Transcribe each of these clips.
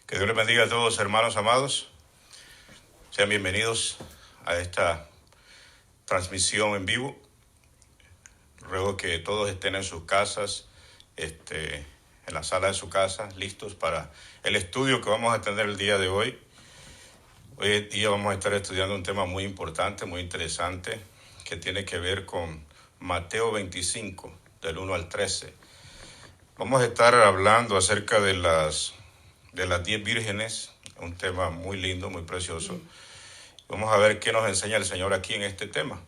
Que Dios les bendiga a todos, hermanos amados. Sean bienvenidos a esta transmisión en vivo. Ruego que todos estén en sus casas, en la sala de su casa, listos para el estudio que vamos a tener el día de hoy. Hoy día vamos a estar estudiando un tema muy importante, muy interesante, que tiene que ver con Mateo 25, del 1 al 13. Vamos a estar hablando acerca de las 10 vírgenes, un tema muy lindo, muy precioso. Vamos a ver qué nos enseña el Señor aquí en este tema.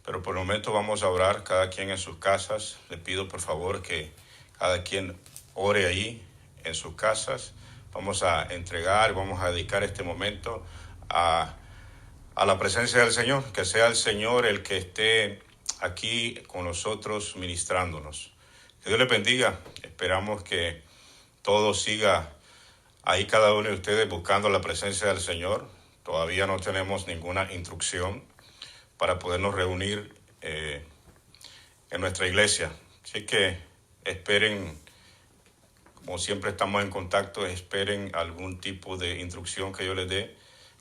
Pero por el momento vamos a orar, cada quien en sus casas. Le pido por favor que cada quien ore ahí en sus casas. Vamos a entregar, vamos a dedicar este momento a la presencia del Señor. Que sea el Señor el que esté aquí con nosotros ministrándonos. Que Dios les bendiga. Esperamos que todo siga ahí cada uno de ustedes buscando la presencia del Señor. Todavía no tenemos ninguna instrucción para podernos reunir en nuestra iglesia. Así que esperen, como siempre estamos en contacto, esperen algún tipo de instrucción que yo les dé.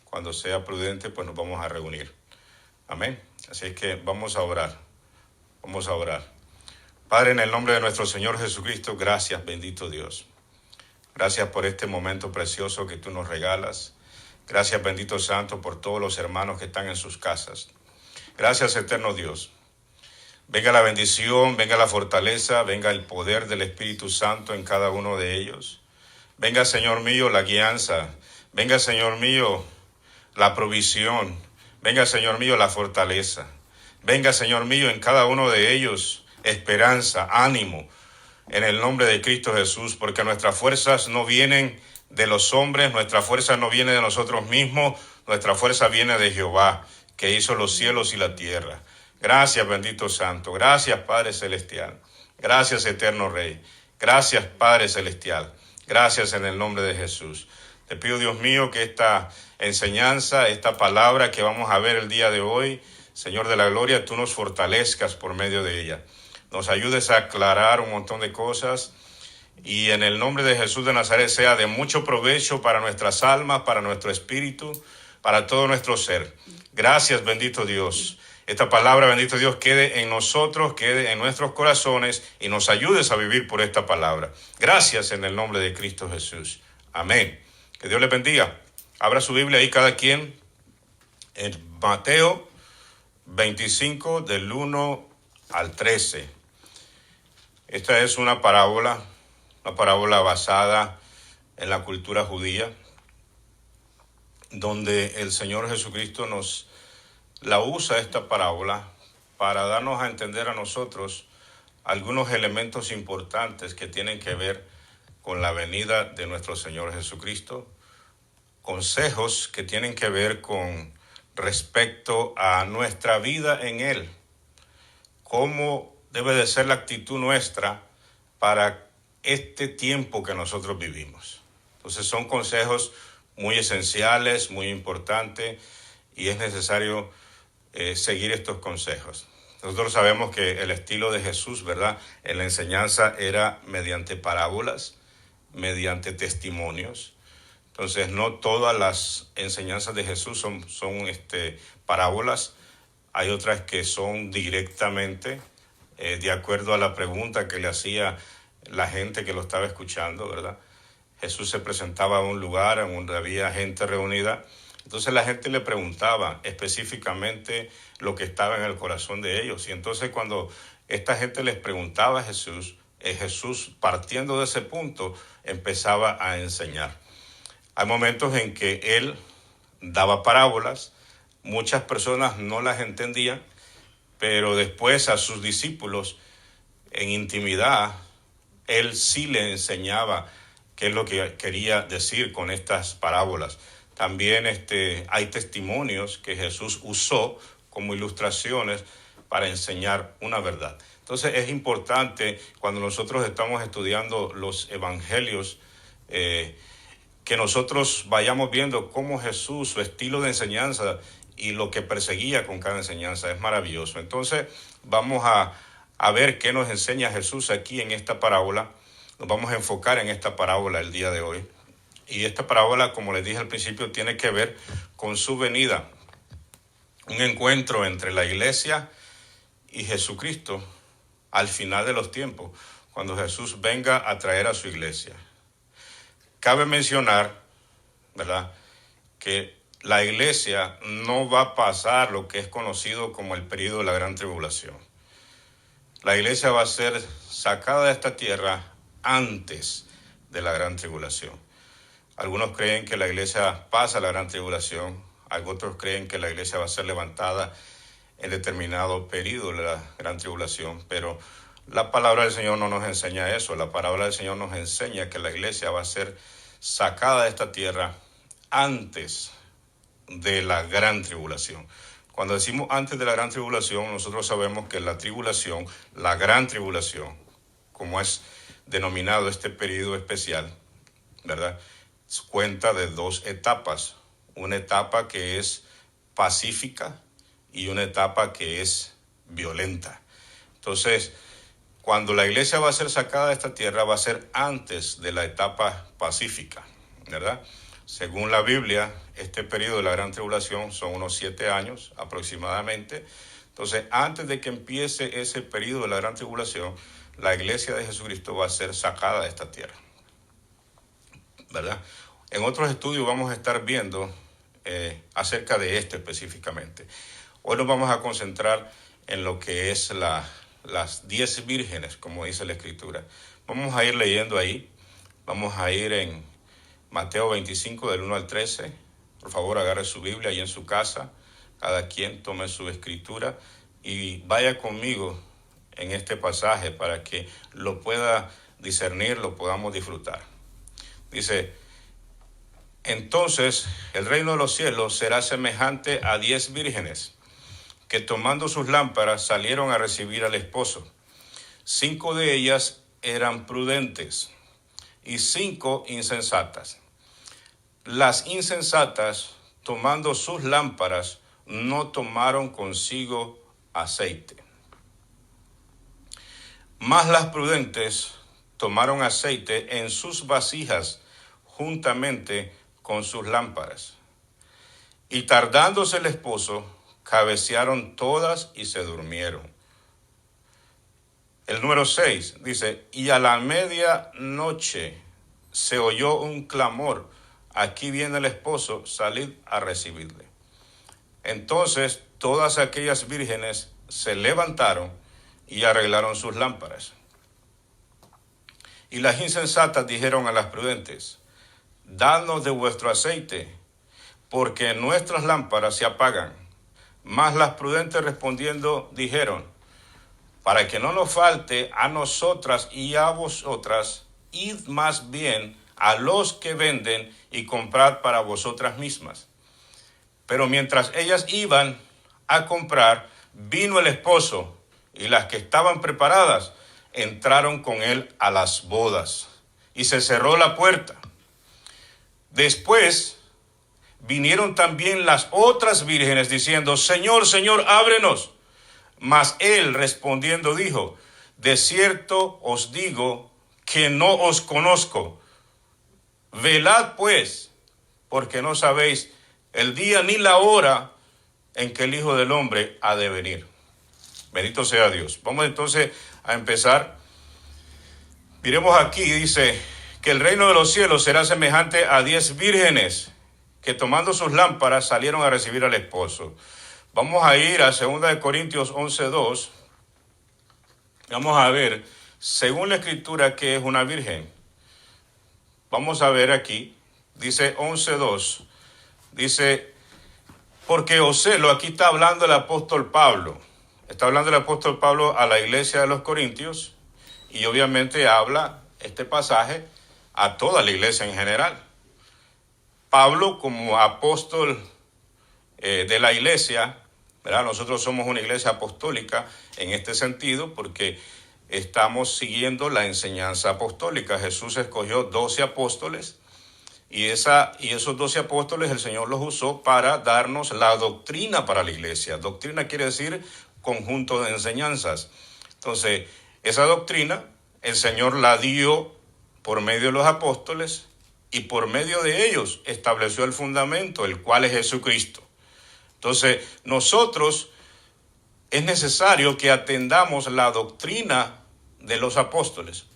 Cuando sea prudente, pues nos vamos a reunir. Amén. Así que vamos a orar. Vamos a orar. Padre, en el nombre de nuestro Señor Jesucristo, gracias, bendito Dios. Gracias por este momento precioso que tú nos regalas. Gracias, bendito Santo, por todos los hermanos que están en sus casas. Gracias, eterno Dios. Venga la bendición, venga la fortaleza, venga el poder del Espíritu Santo en cada uno de ellos. Venga, Señor mío, la guianza. Venga, Señor mío, la provisión. Venga, Señor mío, la fortaleza. Venga, Señor mío, en cada uno de ellos, esperanza, ánimo, en el nombre de Cristo Jesús, porque nuestras fuerzas no vienen de los hombres, nuestra fuerza no viene de nosotros mismos, nuestra fuerza viene de Jehová, que hizo los cielos y la tierra. Gracias, bendito Santo. Gracias, Padre Celestial. Gracias, eterno Rey. Gracias, Padre Celestial. Gracias en el nombre de Jesús. Te pido, Dios mío, que esta enseñanza, esta palabra que vamos a ver el día de hoy, Señor de la gloria, tú nos fortalezcas por medio de ella. Nos ayudes a aclarar un montón de cosas y en el nombre de Jesús de Nazaret sea de mucho provecho para nuestras almas, para nuestro espíritu, para todo nuestro ser. Gracias, bendito Dios. Esta palabra, bendito Dios, quede en nosotros, quede en nuestros corazones y nos ayudes a vivir por esta palabra. Gracias en el nombre de Cristo Jesús. Amén. Que Dios les bendiga. Abra su Biblia ahí cada quien en Mateo 25 del 1 al 13. Esta es una parábola basada en la cultura judía, donde el Señor Jesucristo nos la usa esta parábola para darnos a entender a nosotros algunos elementos importantes que tienen que ver con la venida de nuestro Señor Jesucristo, consejos que tienen que ver con respecto a nuestra vida en Él, cómo debe de ser la actitud nuestra para este tiempo que nosotros vivimos. Entonces son consejos muy esenciales, muy importantes, y es necesario seguir estos consejos. Nosotros sabemos que el estilo de Jesús, ¿verdad?, en la enseñanza era mediante parábolas, mediante testimonios. Entonces no todas las enseñanzas de Jesús son parábolas. Hay otras que son directamente de acuerdo a la pregunta que le hacía la gente que lo estaba escuchando, ¿verdad? Jesús se presentaba a un lugar en donde había gente reunida. Entonces la gente le preguntaba específicamente lo que estaba en el corazón de ellos. Y entonces cuando esta gente les preguntaba a Jesús, Jesús, partiendo de ese punto, empezaba a enseñar. Hay momentos en que él daba parábolas, muchas personas no las entendían, pero después a sus discípulos en intimidad, él sí le enseñaba qué es lo que quería decir con estas parábolas. También hay testimonios que Jesús usó como ilustraciones para enseñar una verdad. Entonces es importante cuando nosotros estamos estudiando los evangelios que nosotros vayamos viendo cómo Jesús, su estilo de enseñanza y lo que perseguía con cada enseñanza es maravilloso. Entonces vamos a ver qué nos enseña Jesús aquí en esta parábola. Nos vamos a enfocar en esta parábola el día de hoy. Y esta parábola, como les dije al principio, tiene que ver con su venida. Un encuentro entre la iglesia y Jesucristo al final de los tiempos, cuando Jesús venga a traer a su iglesia. Cabe mencionar, ¿verdad?, que la iglesia no va a pasar lo que es conocido como el período de la gran tribulación. La iglesia va a ser sacada de esta tierra antes de la gran tribulación. Algunos creen que la iglesia pasa la gran tribulación, otros creen que la iglesia va a ser levantada en determinado periodo de la gran tribulación, pero la palabra del Señor no nos enseña eso. La palabra del Señor nos enseña que la iglesia va a ser sacada de esta tierra antes de la gran tribulación. Cuando decimos antes de la gran tribulación, nosotros sabemos que la tribulación, la gran tribulación, como es denominado este periodo especial, ¿verdad?, cuenta de dos etapas. Una etapa que es pacífica y una etapa que es violenta. Entonces, cuando la iglesia va a ser sacada de esta tierra, va a ser antes de la etapa pacífica, ¿verdad? Según la Biblia, este periodo de la gran tribulación son unos 7 años aproximadamente. Entonces, antes de que empiece ese periodo de la gran tribulación, la iglesia de Jesucristo va a ser sacada de esta tierra, ¿verdad? En otros estudios vamos a estar viendo acerca de esto específicamente. Hoy nos vamos a concentrar en lo que es las 10 vírgenes, como dice la Escritura. Vamos a ir leyendo ahí. Vamos a ir en Mateo 25, del 1 al 13. Por favor, agarre su Biblia ahí en su casa. Cada quien tome su escritura y vaya conmigo en este pasaje para que lo pueda discernir, lo podamos disfrutar. Dice: entonces el reino de los cielos será semejante a 10 vírgenes que tomando sus lámparas salieron a recibir al esposo. 5 de ellas eran prudentes y 5 insensatas. Las insensatas, tomando sus lámparas, no tomaron consigo aceite. Mas las prudentes tomaron aceite en sus vasijas juntamente con sus lámparas. Y tardándose el esposo, cabecearon todas y se durmieron. El número 6 dice: y a la medianoche se oyó un clamor: aquí viene el esposo, salid a recibirle. Entonces todas aquellas vírgenes se levantaron y arreglaron sus lámparas. Y las insensatas dijeron a las prudentes: dadnos de vuestro aceite, porque nuestras lámparas se apagan. Mas las prudentes respondiendo dijeron: para que no nos falte a nosotras y a vosotras, id más bien a los que venden y comprad para vosotras mismas. Pero mientras ellas iban a comprar, vino el esposo, y las que estaban preparadas entraron con él a las bodas, y se cerró la puerta. Después vinieron también las otras vírgenes diciendo: Señor, Señor, ábrenos. Mas él respondiendo dijo: de cierto os digo que no os conozco. Velad pues, porque no sabéis el día ni la hora en que el Hijo del Hombre ha de venir. Bendito sea Dios. Vamos entonces a empezar. Miremos aquí, dice que el reino de los cielos será semejante a 10 vírgenes que tomando sus lámparas salieron a recibir al esposo. Vamos a ir a 2 Corintios 11:2. Vamos a ver, según la Escritura, qué es una virgen. Vamos a ver aquí, dice 11:2. Dice: porque os celo, aquí está hablando el apóstol Pablo. Está hablando el apóstol Pablo a la iglesia de los Corintios, y obviamente habla este pasaje a toda la iglesia en general. Pablo, como apóstol de la iglesia, ¿verdad? Nosotros somos una iglesia apostólica en este sentido porque estamos siguiendo la enseñanza apostólica. Jesús escogió 12 apóstoles y esos 12 apóstoles el Señor los usó para darnos la doctrina para la iglesia. Doctrina quiere decir conjunto de enseñanzas. Entonces, esa doctrina el Señor la dio por medio de los apóstoles y por medio de ellos estableció el fundamento, el cual es Jesucristo. Entonces, nosotros es necesario que atendamos la doctrina de los apóstoles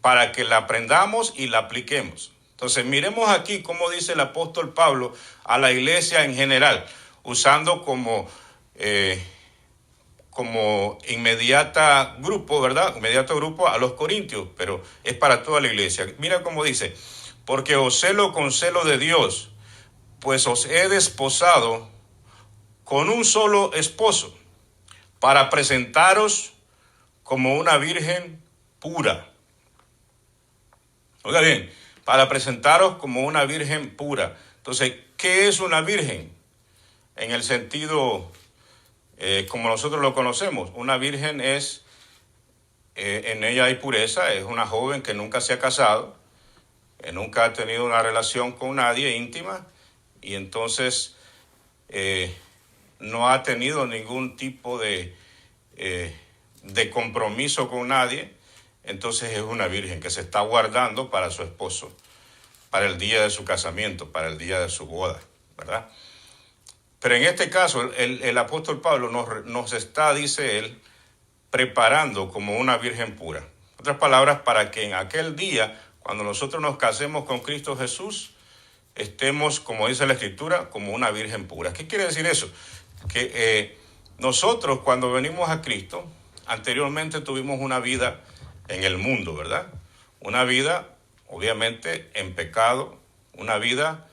para que la aprendamos y la apliquemos. Entonces, miremos aquí cómo dice el apóstol Pablo a la iglesia en general, usando como inmediato grupo, ¿verdad? Inmediato grupo a los corintios, pero es para toda la iglesia. Mira cómo dice: porque os celo con celo de Dios, pues os he desposado con un solo esposo, para presentaros como una virgen pura. Oiga bien, para presentaros como una virgen pura. Entonces, ¿qué es una virgen? En el sentido como nosotros lo conocemos, una virgen es, en ella hay pureza, es una joven que nunca se ha casado, que nunca ha tenido una relación con nadie íntima, y entonces no ha tenido ningún tipo de compromiso con nadie. Entonces es una virgen que se está guardando para su esposo, para el día de su casamiento, para el día de su boda, ¿verdad? Pero en este caso el apóstol Pablo nos está, dice él, preparando como una virgen pura. En otras palabras, para que en aquel día, cuando nosotros nos casemos con Cristo Jesús, estemos, como dice la Escritura, como una virgen pura. ¿Qué quiere decir eso? Que nosotros, cuando venimos a Cristo, anteriormente tuvimos una vida en el mundo, ¿verdad? Una vida, obviamente, en pecado, una vida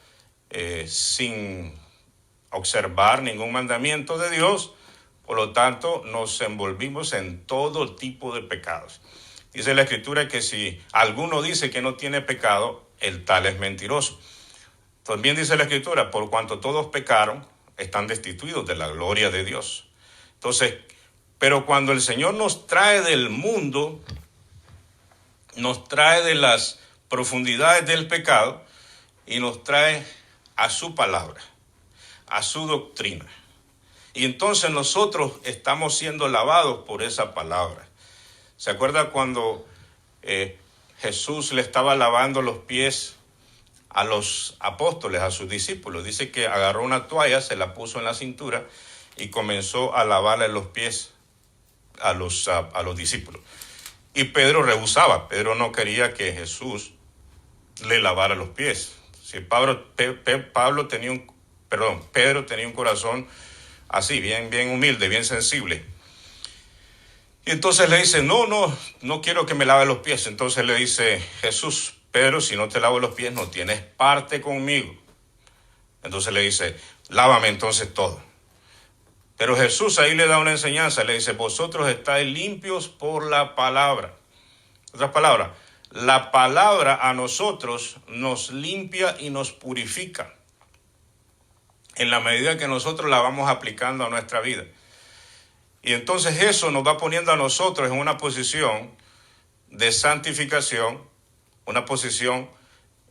sin observar ningún mandamiento de Dios. Por lo tanto, nos envolvimos en todo tipo de pecados. Dice la Escritura que si alguno dice que no tiene pecado, el tal es mentiroso. También dice la Escritura, por cuanto todos pecaron, están destituidos de la gloria de Dios. Entonces, pero cuando el Señor nos trae del mundo, nos trae de las profundidades del pecado y nos trae a su palabra, a su doctrina. Y entonces nosotros estamos siendo lavados por esa palabra. ¿Se acuerda cuando Jesús le estaba lavando los pies a los apóstoles, a sus discípulos? Dice que agarró una toalla, se la puso en la cintura y comenzó a lavarle los pies a los discípulos. Y Pedro rehusaba. Pedro no quería que Jesús le lavara los pies. Si Pedro tenía un corazón así, bien humilde, bien sensible. Y entonces le dice, no quiero que me lave los pies. Entonces le dice Jesús: Pedro, si no te lavo los pies, no tienes parte conmigo. Entonces le dice, lávame entonces todo. Pero Jesús ahí le da una enseñanza, le dice, vosotros estáis limpios por la palabra. En otras palabras, la palabra a nosotros nos limpia y nos purifica en la medida que nosotros la vamos aplicando a nuestra vida. Y entonces eso nos va poniendo a nosotros en una posición de santificación, una posición,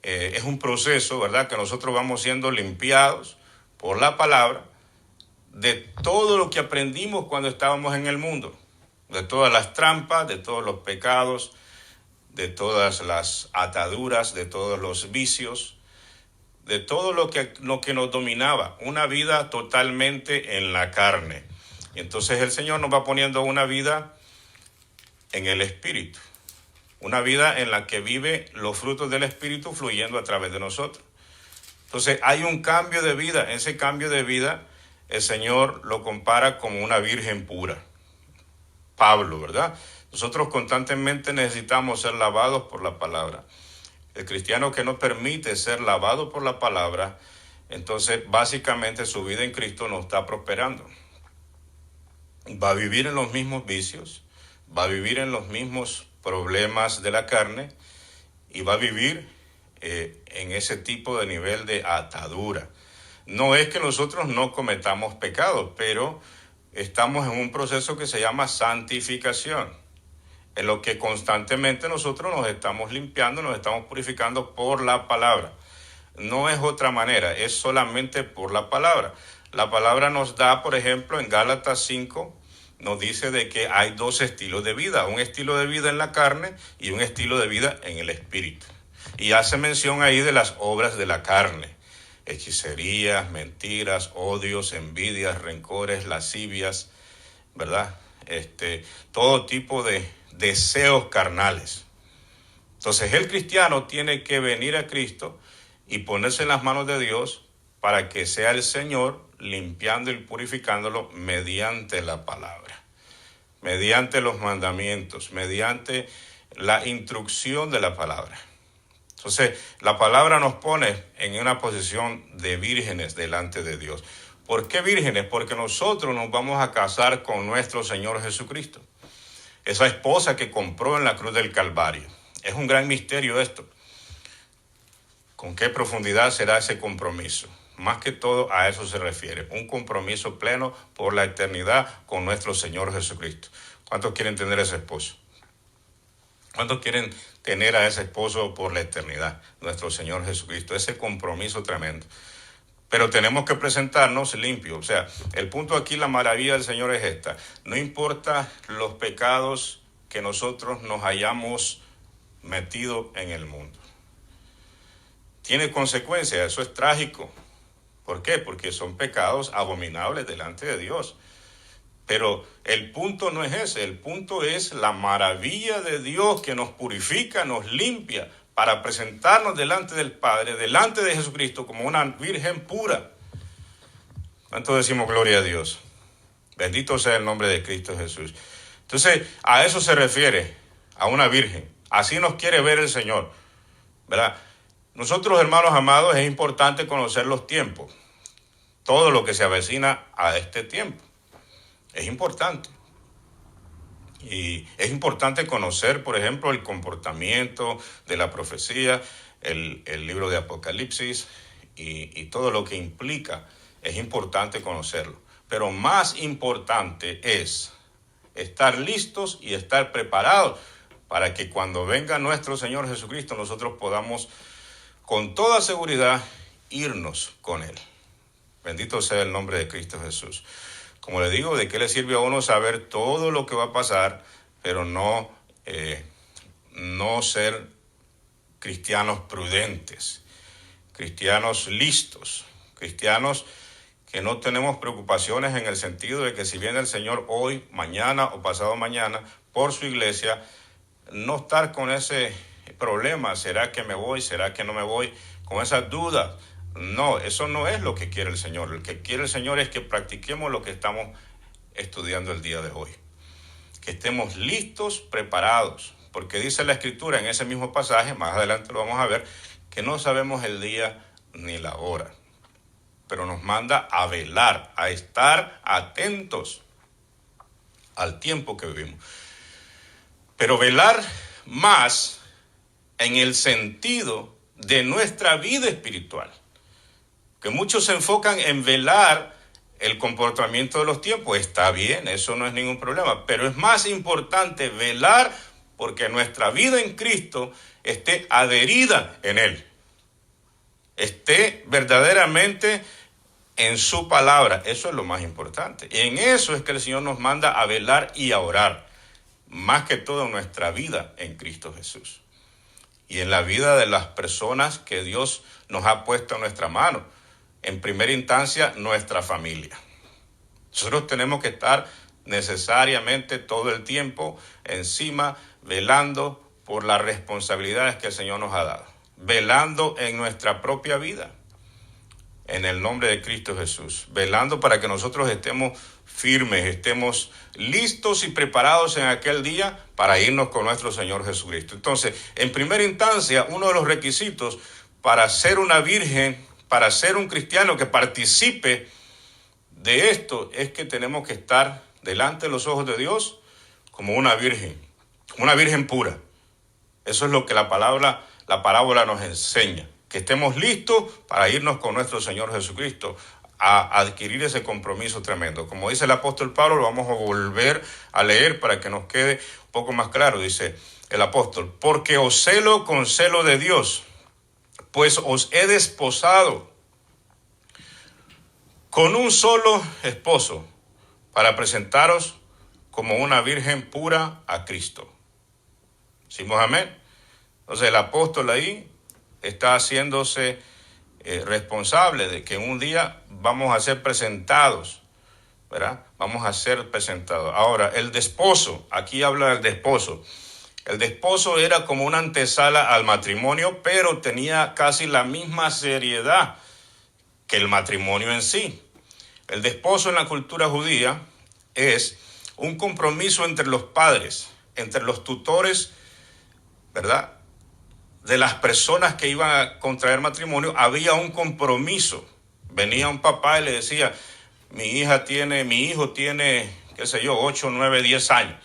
es un proceso, ¿verdad? Que nosotros vamos siendo limpiados por la palabra de todo lo que aprendimos cuando estábamos en el mundo, de todas las trampas, de todos los pecados, de todas las ataduras, de todos los vicios, de todo lo que nos dominaba, una vida totalmente en la carne. Y entonces el Señor nos va poniendo una vida en el Espíritu, una vida en la que vive los frutos del Espíritu fluyendo a través de nosotros. Entonces hay un cambio de vida. Ese cambio de vida el Señor lo compara como una virgen pura. Pablo, ¿verdad? Nosotros constantemente necesitamos ser lavados por la palabra. El cristiano que no permite ser lavado por la palabra, entonces básicamente su vida en Cristo no está prosperando. Va a vivir en los mismos vicios, va a vivir en los mismos problemas de la carne y va a vivir en ese tipo de nivel de atadura. No es que nosotros no cometamos pecados, pero estamos en un proceso que se llama santificación, en lo que constantemente nosotros nos estamos limpiando, nos estamos purificando por la palabra. No es otra manera, es solamente por la palabra. La palabra nos da, por ejemplo, en Gálatas 5, nos dice de que hay dos estilos de vida, un estilo de vida en la carne y un estilo de vida en el espíritu. Y hace mención ahí de las obras de la carne: hechicerías, mentiras, odios, envidias, rencores, lascivias, ¿verdad? Todo tipo de deseos carnales. Entonces el cristiano tiene que venir a Cristo y ponerse en las manos de Dios para que sea el Señor limpiando y purificándolo mediante la palabra, mediante los mandamientos, mediante la instrucción de la palabra. Entonces, la palabra nos pone en una posición de vírgenes delante de Dios. ¿Por qué vírgenes? Porque nosotros nos vamos a casar con nuestro Señor Jesucristo, esa esposa que compró en la cruz del Calvario. Es un gran misterio esto. ¿Con qué profundidad será ese compromiso? Más que todo a eso se refiere, un compromiso pleno por la eternidad con nuestro Señor Jesucristo. ¿Cuántos quieren tener ese esposo? ¿Cuántos quieren tener a ese esposo por la eternidad? Nuestro Señor Jesucristo, ese compromiso tremendo. Pero tenemos que presentarnos limpios. O sea, el punto aquí, la maravilla del Señor es esta: no importa los pecados que nosotros nos hayamos metido en el mundo. Tiene consecuencias, eso es trágico. ¿Por qué? Porque son pecados abominables delante de Dios. Pero el punto no es ese, el punto es la maravilla de Dios que nos purifica, nos limpia, para presentarnos delante del Padre, delante de Jesucristo, como una virgen pura. ¿Cuánto decimos gloria a Dios? Bendito sea el nombre de Cristo Jesús. Entonces, a eso se refiere, a una virgen. Así nos quiere ver el Señor, ¿verdad? Nosotros, hermanos amados, es importante conocer los tiempos, todo lo que se avecina a este tiempo. Es importante. Y es importante conocer, por ejemplo, el comportamiento de la profecía, el libro de Apocalipsis y todo lo que implica. Es importante conocerlo. Pero más importante es estar listos y estar preparados para que cuando venga nuestro Señor Jesucristo nosotros podamos con toda seguridad irnos con Él. Bendito sea el nombre de Cristo Jesús. Como le digo, ¿de qué le sirve a uno saber todo lo que va a pasar, pero no ser cristianos prudentes, cristianos listos, cristianos que no tenemos preocupaciones en el sentido de que si viene el Señor hoy, mañana o pasado mañana por su iglesia, no estar con ese problema: ¿será que me voy? ¿Será que no me voy? Con esas dudas. No, eso no es lo que quiere el Señor. Lo que quiere el Señor es que practiquemos lo que estamos estudiando el día de hoy. Que estemos listos, preparados. Porque dice la Escritura en ese mismo pasaje, más adelante lo vamos a ver, que no sabemos el día ni la hora. Pero nos manda a velar, a estar atentos al tiempo que vivimos. Pero velar más en el sentido de nuestra vida espiritual. Que muchos se enfocan en velar el comportamiento de los tiempos. Está bien, eso no es ningún problema, pero es más importante velar porque nuestra vida en Cristo esté adherida en Él, esté verdaderamente en su palabra. Eso es lo más importante. Y en eso es que el Señor nos manda a velar y a orar, más que todo en nuestra vida en Cristo Jesús y en la vida de las personas que Dios nos ha puesto en nuestra mano. En primera instancia, nuestra familia. Nosotros tenemos que estar necesariamente todo el tiempo encima, velando por las responsabilidades que el Señor nos ha dado, velando en nuestra propia vida, en el nombre de Cristo Jesús, velando para que nosotros estemos firmes, estemos listos y preparados en aquel día para irnos con nuestro Señor Jesucristo. Entonces, en primera instancia, uno de los requisitos para ser una virgen, para ser un cristiano que participe de esto, es que tenemos que estar delante de los ojos de Dios como una virgen pura. Eso es lo que la parábola nos enseña, que estemos listos para irnos con nuestro Señor Jesucristo a adquirir ese compromiso tremendo. Como dice el apóstol Pablo, lo vamos a volver a leer para que nos quede un poco más claro. Dice el apóstol: porque os celo con celo de Dios, pues os he desposado con un solo esposo, para presentaros como una virgen pura a Cristo. ¿Decimos amén? Entonces el apóstol ahí está haciéndose responsable de que un día vamos a ser presentados, ¿verdad? Vamos a ser presentados. Ahora, el desposo, aquí habla del desposo. El desposo era como una antesala al matrimonio, pero tenía casi la misma seriedad que el matrimonio en sí. El desposo en la cultura judía es un compromiso entre los padres, entre los tutores, ¿verdad? De las personas que iban a contraer matrimonio, había un compromiso. Venía un papá y le decía, mi hijo tiene, qué sé yo, 8, 9, 10 años.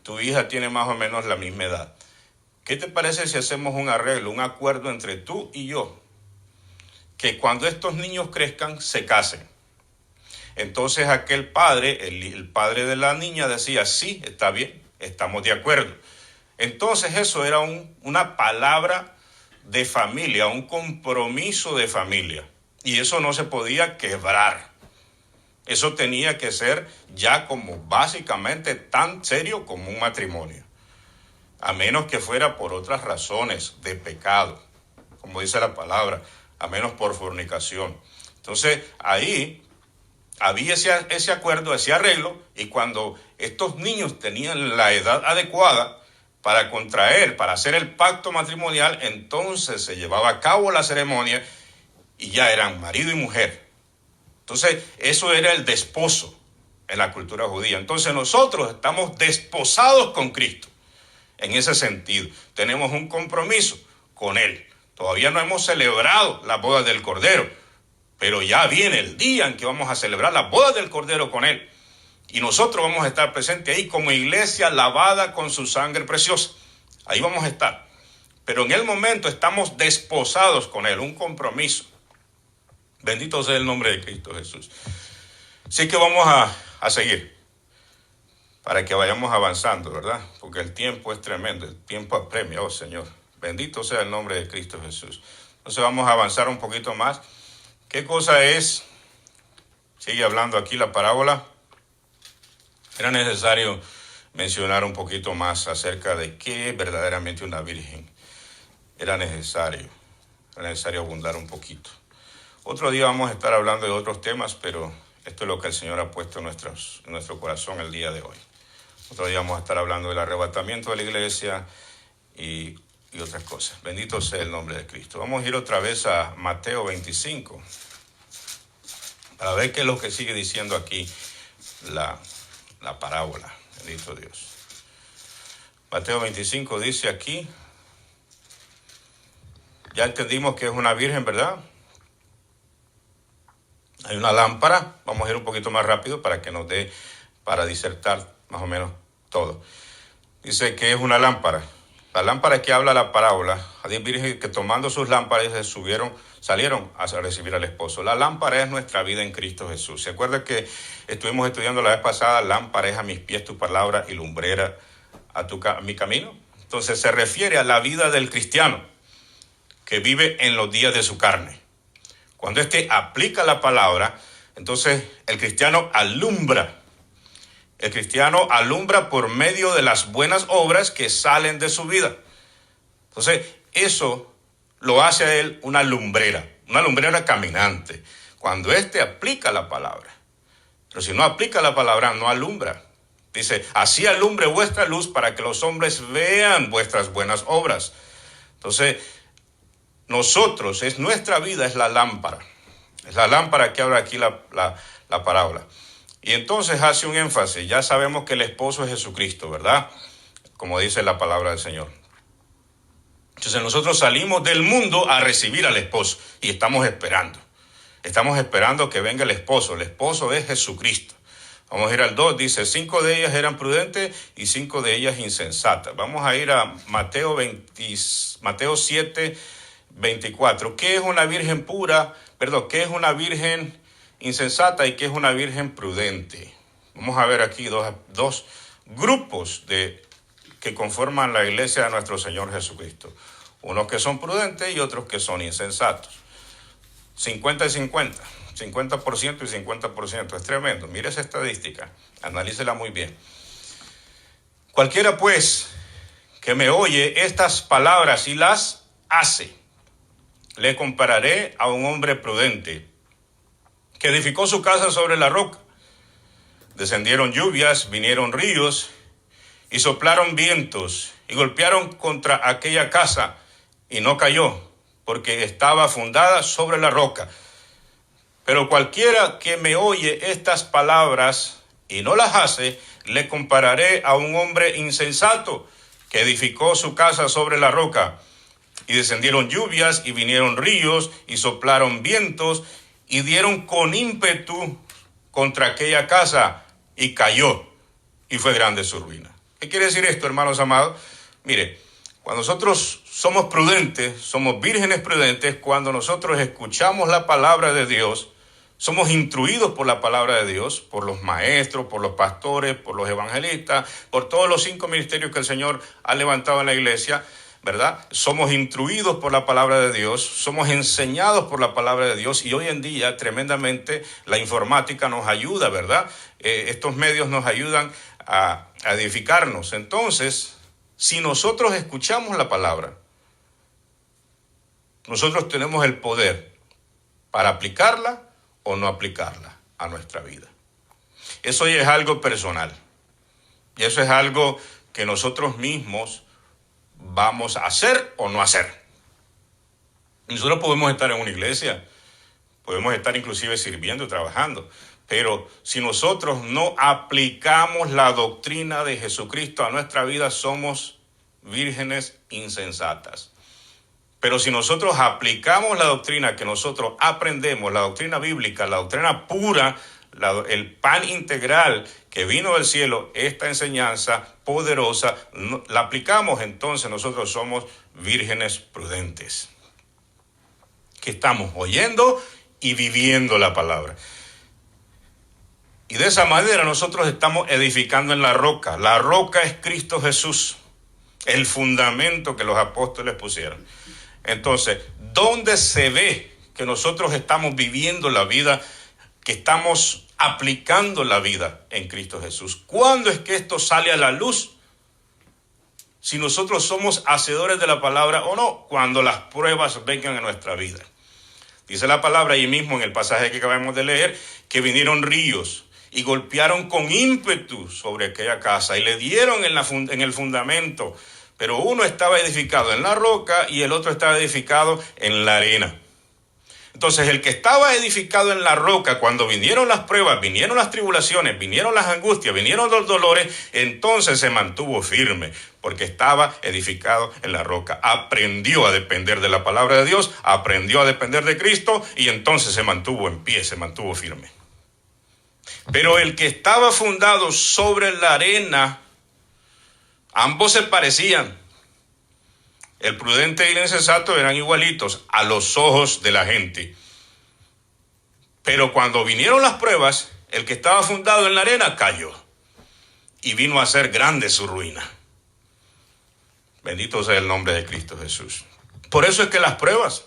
Tu hija tiene más o menos la misma edad. ¿Qué te parece si hacemos un arreglo, un acuerdo entre tú y yo? Que cuando estos niños crezcan, se casen. Entonces aquel padre, el padre de la niña decía, sí, está bien, estamos de acuerdo. Entonces eso era una palabra de familia, un compromiso de familia. Y eso no se podía quebrar. Eso tenía que ser ya como básicamente tan serio como un matrimonio. A menos que fuera por otras razones de pecado, como dice la palabra, a menos por fornicación. Entonces ahí había ese acuerdo, ese arreglo, y cuando estos niños tenían la edad adecuada para contraer, para hacer el pacto matrimonial, entonces se llevaba a cabo la ceremonia y ya eran marido y mujer. Entonces, eso era el desposo en la cultura judía. Entonces, nosotros estamos desposados con Cristo. En ese sentido, tenemos un compromiso con Él. Todavía no hemos celebrado la boda del Cordero, pero ya viene el día en que vamos a celebrar la boda del Cordero con Él. Y nosotros vamos a estar presentes ahí como iglesia lavada con su sangre preciosa. Ahí vamos a estar. Pero en el momento estamos desposados con Él, un compromiso. Bendito sea el nombre de Cristo Jesús. Así que vamos a seguir para que vayamos avanzando, ¿verdad? Porque el tiempo es tremendo, el tiempo apremia, oh Señor. Bendito sea el nombre de Cristo Jesús. Entonces vamos a avanzar un poquito más. ¿Qué cosa es? Sigue hablando aquí la parábola. Era necesario mencionar un poquito más acerca de qué es verdaderamente una virgen. Era necesario abundar un poquito. Otro día vamos a estar hablando de otros temas, pero esto es lo que el Señor ha puesto en nuestro corazón el día de hoy. Otro día vamos a estar hablando del arrebatamiento de la iglesia y otras cosas. Bendito sea el nombre de Cristo. Vamos a ir otra vez a Mateo 25 para ver qué es lo que sigue diciendo aquí la parábola. Bendito Dios. Mateo 25 dice aquí, ya entendimos que es una virgen, ¿verdad? Hay una lámpara, vamos a ir un poquito más rápido para que nos dé para disertar más o menos todo. Dice que es una lámpara. La lámpara que habla la parábola, a 10 vírgenes que tomando sus lámparas salieron a recibir al esposo. La lámpara es nuestra vida en Cristo Jesús. ¿Se acuerda que estuvimos estudiando la vez pasada? Lámpara es a mis pies tu palabra y lumbrera a mi camino. Entonces se refiere a la vida del cristiano que vive en los días de su carne. Cuando éste aplica la palabra, entonces el cristiano alumbra. El cristiano alumbra por medio de las buenas obras que salen de su vida. Entonces, eso lo hace a él una lumbrera caminante. Cuando éste aplica la palabra. Pero si no aplica la palabra, no alumbra. Dice, así alumbre vuestra luz para que los hombres vean vuestras buenas obras. Entonces, nuestra vida es la lámpara. Es la lámpara que habla aquí la parábola. Y entonces hace un énfasis. Ya sabemos que el esposo es Jesucristo, ¿verdad? Como dice la palabra del Señor. Entonces nosotros salimos del mundo a recibir al esposo y estamos esperando. Estamos esperando que venga el esposo. El esposo es Jesucristo. Vamos a ir al 2. Dice, 5 de ellas eran prudentes y 5 de ellas insensatas. Vamos a ir a Mateo 7, 24. ¿Qué es una virgen qué es una virgen insensata y qué es una virgen prudente? Vamos a ver aquí dos grupos que conforman la iglesia de nuestro Señor Jesucristo. Unos que son prudentes y otros que son insensatos. 50 y 50. 50% y 50%. Es tremendo. Mire esa estadística. Analícela muy bien. Cualquiera, pues, que me oye estas palabras y las hace. le compararé a un hombre prudente que edificó su casa sobre la roca. Descendieron lluvias, vinieron ríos y soplaron vientos y golpearon contra aquella casa y no cayó, porque estaba fundada sobre la roca. Pero cualquiera que me oye estas palabras y no las hace, le compararé a un hombre insensato que edificó su casa sobre la roca. Y descendieron lluvias y vinieron ríos y soplaron vientos y dieron con ímpetu contra aquella casa y cayó, y fue grande su ruina. ¿Qué quiere decir esto, hermanos amados? Mire, cuando nosotros somos prudentes, somos vírgenes prudentes, cuando nosotros escuchamos la palabra de Dios, somos instruidos por la palabra de Dios, por los maestros, por los pastores, por los evangelistas, por todos los 5 ministerios que el Señor ha levantado en la iglesia, ¿verdad? Somos instruidos por la palabra de Dios, somos enseñados por la palabra de Dios, y hoy en día tremendamente la informática nos ayuda, ¿verdad? Estos medios nos ayudan a edificarnos. Entonces, si nosotros escuchamos la palabra, nosotros tenemos el poder para aplicarla o no aplicarla a nuestra vida. Eso ya es algo personal, y eso es algo que nosotros mismos vamos a hacer o no hacer. Nosotros podemos estar en una iglesia, podemos estar inclusive sirviendo y trabajando, pero si nosotros no aplicamos la doctrina de Jesucristo a nuestra vida, somos vírgenes insensatas. Pero si nosotros aplicamos la doctrina que nosotros aprendemos, la doctrina bíblica, la doctrina pura, el pan integral que vino del cielo, esta enseñanza poderosa, la aplicamos, entonces nosotros somos vírgenes prudentes, que estamos oyendo y viviendo la palabra. Y de esa manera nosotros estamos edificando en la roca. La roca es Cristo Jesús, el fundamento que los apóstoles pusieron. Entonces, ¿dónde se ve que nosotros estamos viviendo la vida, que estamos aplicando la vida en Cristo Jesús? ¿Cuándo es que esto sale a la luz? Si nosotros somos hacedores de la palabra o no, cuando las pruebas vengan a nuestra vida. Dice la palabra ahí mismo en el pasaje que acabamos de leer, que vinieron ríos y golpearon con ímpetu sobre aquella casa y le dieron en el fundamento. Pero uno estaba edificado en la roca y el otro estaba edificado en la arena. Entonces, el que estaba edificado en la roca, cuando vinieron las pruebas, vinieron las tribulaciones, vinieron las angustias, vinieron los dolores, entonces se mantuvo firme, porque estaba edificado en la roca. Aprendió a depender de la palabra de Dios, aprendió a depender de Cristo, y entonces se mantuvo en pie, se mantuvo firme. Pero el que estaba fundado sobre la arena, ambos se parecían. El prudente y el insensato eran igualitos a los ojos de la gente. Pero cuando vinieron las pruebas, el que estaba fundado en la arena cayó. Y vino a ser grande su ruina. Bendito sea el nombre de Cristo Jesús. Por eso es que las pruebas,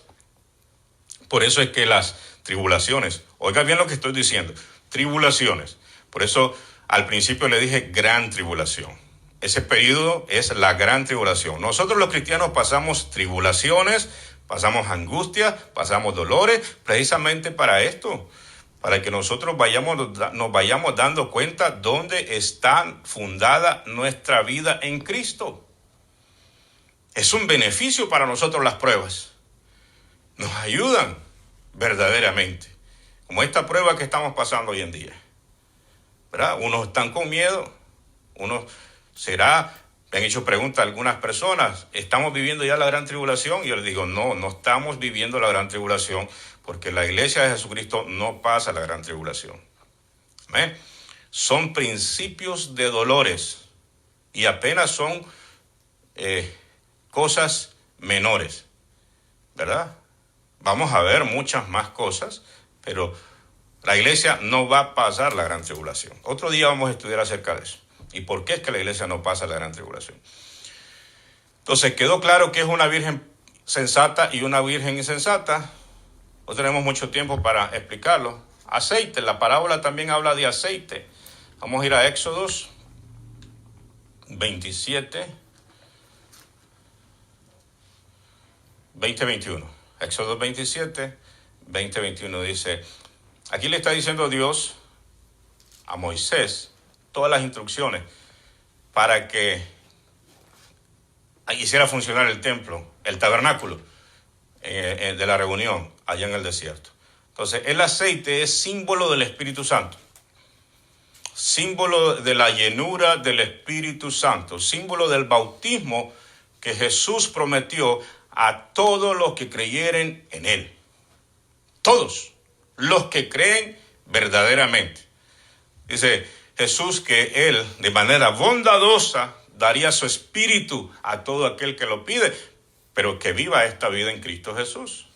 por eso es que las tribulaciones, oiga bien lo que estoy diciendo, tribulaciones. Por eso al principio le dije gran tribulación. Ese periodo es la gran tribulación. Nosotros los cristianos pasamos tribulaciones, pasamos angustias, pasamos dolores, precisamente para esto, para que nosotros nos vayamos dando cuenta dónde está fundada nuestra vida en Cristo. Es un beneficio para nosotros las pruebas. Nos ayudan verdaderamente, como esta prueba que estamos pasando hoy en día, ¿verdad? Unos están con miedo, unos... Me han hecho preguntas a algunas personas, ¿estamos viviendo ya la gran tribulación? Y yo les digo, no estamos viviendo la gran tribulación, porque la iglesia de Jesucristo no pasa la gran tribulación. ¿Amén? Son principios de dolores y apenas son cosas menores, ¿verdad? Vamos a ver muchas más cosas, pero la iglesia no va a pasar la gran tribulación. Otro día vamos a estudiar acerca de eso. ¿Y por qué es que la iglesia no pasa la gran tribulación? Entonces, quedó claro que es una virgen sensata y una virgen insensata. No tenemos mucho tiempo para explicarlo. Aceite, la parábola también habla de aceite. Vamos a ir a Éxodos 27, 20-21. Éxodo 27, 20, 21 dice, aquí le está diciendo Dios a Moisés todas las instrucciones para que hiciera funcionar el templo, el tabernáculo de la reunión allá en el desierto. Entonces, el aceite es símbolo del Espíritu Santo, símbolo de la llenura del Espíritu Santo, símbolo del bautismo que Jesús prometió a todos los que creyeren en Él. Todos los que creen verdaderamente. Dice Jesús que Él, de manera bondadosa, daría su espíritu a todo aquel que lo pide, pero que viva esta vida en Cristo Jesús,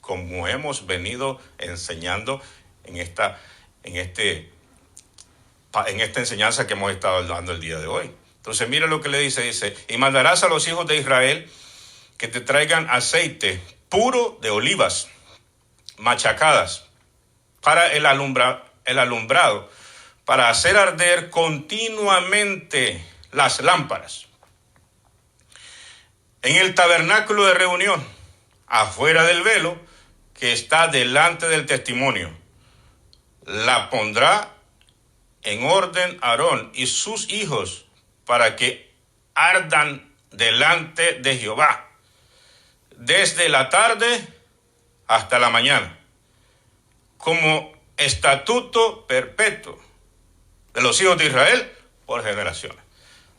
como hemos venido enseñando en esta enseñanza que hemos estado dando el día de hoy. Entonces, mira lo que le dice, y mandarás a los hijos de Israel que te traigan aceite puro de olivas machacadas para el alumbrado, para hacer arder continuamente las lámparas en el tabernáculo de reunión, afuera del velo que está delante del testimonio. La pondrá en orden Aarón y sus hijos para que ardan delante de Jehová desde la tarde hasta la mañana, como estatuto perpetuo de los hijos de Israel por generaciones.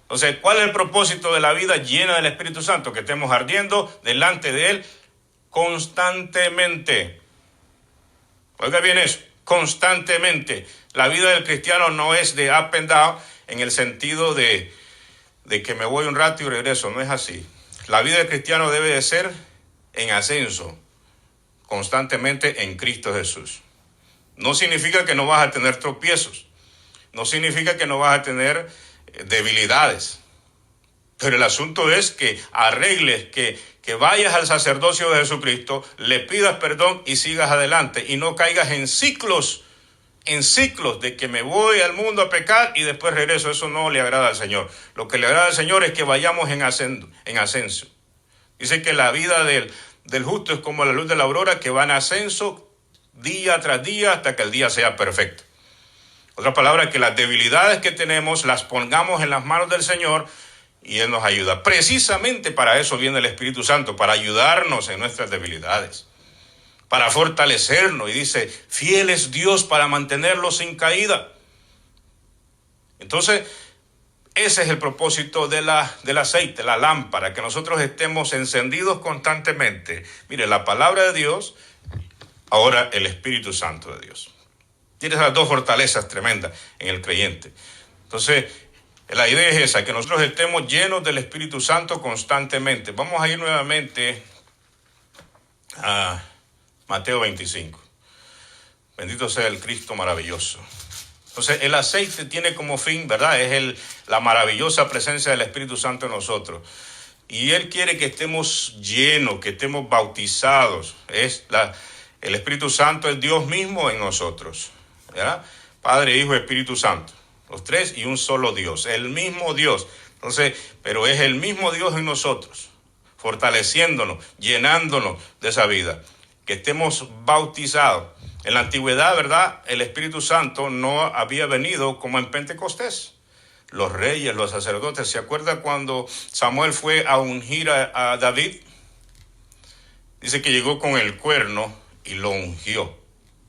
Entonces, ¿cuál es el propósito de la vida llena del Espíritu Santo? Que estemos ardiendo delante de Él constantemente. Oiga bien eso, constantemente. La vida del cristiano no es de up and down en el sentido de que me voy un rato y regreso. No es así. La vida del cristiano debe de ser en ascenso, constantemente en Cristo Jesús. No significa que no vas a tener tropiezos. No significa que no vas a tener debilidades. Pero el asunto es que arregles, que vayas al sacerdocio de Jesucristo, le pidas perdón y sigas adelante. Y no caigas en ciclos de que me voy al mundo a pecar y después regreso. Eso no le agrada al Señor. Lo que le agrada al Señor es que vayamos en ascenso. Dice que la vida del justo es como la luz de la aurora, que va en ascenso día tras día hasta que el día sea perfecto. Otra palabra, que las debilidades que tenemos las pongamos en las manos del Señor y Él nos ayuda. Precisamente para eso viene el Espíritu Santo, para ayudarnos en nuestras debilidades, para fortalecernos. Y dice, fiel es Dios para mantenerlos sin caída. Entonces, ese es el propósito del aceite, la lámpara, que nosotros estemos encendidos constantemente. Mire, la palabra de Dios, ahora el Espíritu Santo de Dios. Tienes las dos fortalezas tremendas en el creyente. Entonces, la idea es esa, que nosotros estemos llenos del Espíritu Santo constantemente. Vamos a ir nuevamente a Mateo 25. Bendito sea el Cristo maravilloso. Entonces, el aceite tiene como fin, ¿verdad? Es la maravillosa presencia del Espíritu Santo en nosotros. Y Él quiere que estemos llenos, que estemos bautizados. El Espíritu Santo es Dios mismo en nosotros, ¿verdad? Padre, Hijo, Espíritu Santo. Los tres y un solo Dios, el mismo Dios. Entonces, pero es el mismo Dios en nosotros, fortaleciéndonos, llenándonos de esa vida. Que estemos bautizados. En la antigüedad, ¿verdad? El Espíritu Santo no había venido como en Pentecostés. Los reyes, los sacerdotes, ¿se acuerda cuando Samuel fue a ungir a David? Dice que llegó con el cuerno y lo ungió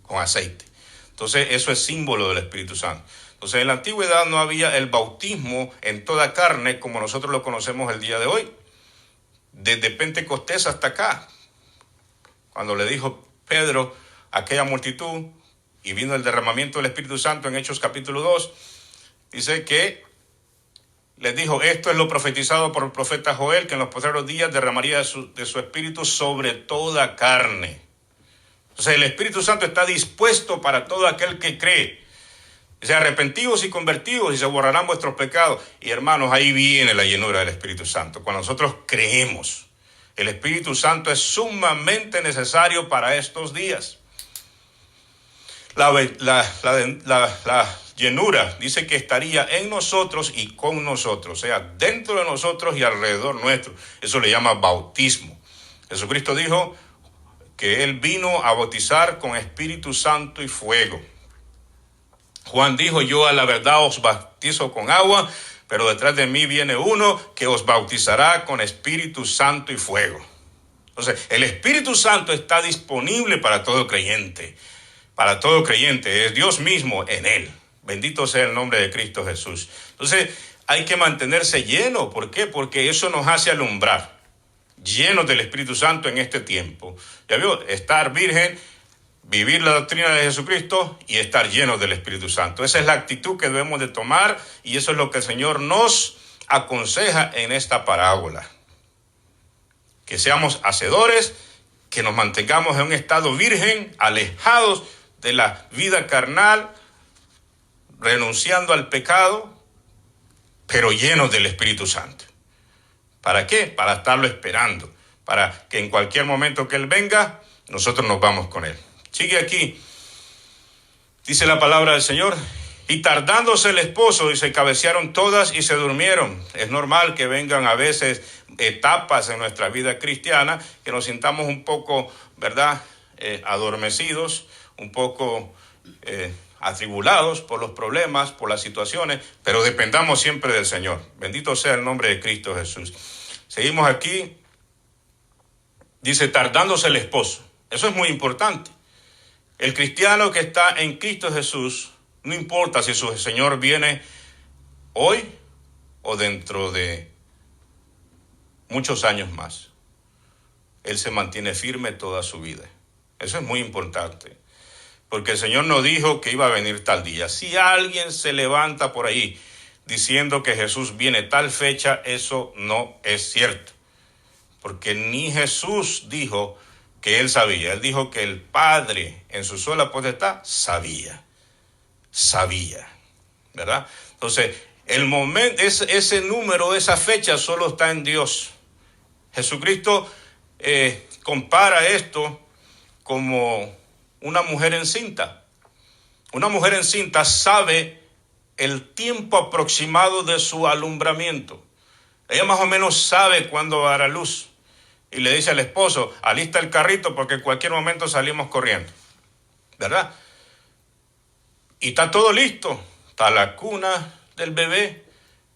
con aceite. Entonces, eso es símbolo del Espíritu Santo. Entonces, en la antigüedad no había el bautismo en toda carne como nosotros lo conocemos el día de hoy. Desde Pentecostés hasta acá. Cuando le dijo Pedro a aquella multitud y vino el derramamiento del Espíritu Santo en Hechos capítulo 2, dice que les dijo, esto es lo profetizado por el profeta Joel, que en los postreros días derramaría de su espíritu sobre toda carne. Entonces el Espíritu Santo está dispuesto para todo aquel que cree. Dice, arrepentidos y convertidos y se borrarán vuestros pecados. Y hermanos, ahí viene la llenura del Espíritu Santo. Cuando nosotros creemos, el Espíritu Santo es sumamente necesario para estos días. La llenura dice que estaría en nosotros y con nosotros, o sea, dentro de nosotros y alrededor nuestro. Eso le llama bautismo. Jesucristo dijo, que Él vino a bautizar con Espíritu Santo y fuego. Juan dijo, yo a la verdad os bautizo con agua, pero detrás de mí viene uno que os bautizará con Espíritu Santo y fuego. Entonces, el Espíritu Santo está disponible para todo creyente. Para todo creyente, es Dios mismo en Él. Bendito sea el nombre de Cristo Jesús. Entonces, hay que mantenerse lleno. ¿Por qué? Porque eso nos hace alumbrar. Llenos del Espíritu Santo en este tiempo. Ya vio, estar virgen, vivir la doctrina de Jesucristo y estar llenos del Espíritu Santo. Esa es la actitud que debemos de tomar y eso es lo que el Señor nos aconseja en esta parábola. Que seamos hacedores, que nos mantengamos en un estado virgen, alejados de la vida carnal, renunciando al pecado, pero llenos del Espíritu Santo. ¿Para qué? Para estarlo esperando, para que en cualquier momento que Él venga, nosotros nos vamos con Él. Sigue aquí, dice la palabra del Señor, y tardándose el esposo, y se cabecearon todas y se durmieron. Es normal que vengan a veces etapas en nuestra vida cristiana, que nos sintamos un poco, ¿verdad?, adormecidos, un poco atribulados por los problemas, por las situaciones, pero dependamos siempre del Señor. Bendito sea el nombre de Cristo Jesús. Seguimos aquí, dice, tardándose el esposo. Eso es muy importante. El cristiano que está en Cristo Jesús, no importa si su Señor viene hoy o dentro de muchos años más. Él se mantiene firme toda su vida. Eso es muy importante. Porque el Señor no dijo que iba a venir tal día. Si alguien se levanta por ahí diciendo que Jesús viene tal fecha, eso no es cierto. Porque ni Jesús dijo que Él sabía. Él dijo que el Padre en su sola potestad sabía, ¿verdad? Entonces, el momento, ese número, esa fecha solo está en Dios. Jesucristo compara esto como una mujer encinta. Una mujer encinta sabe el tiempo aproximado de su alumbramiento. Ella más o menos sabe cuándo va a dar a luz. Y le dice al esposo, alista el carrito porque en cualquier momento salimos corriendo. ¿Verdad? Y está todo listo. Está la cuna del bebé,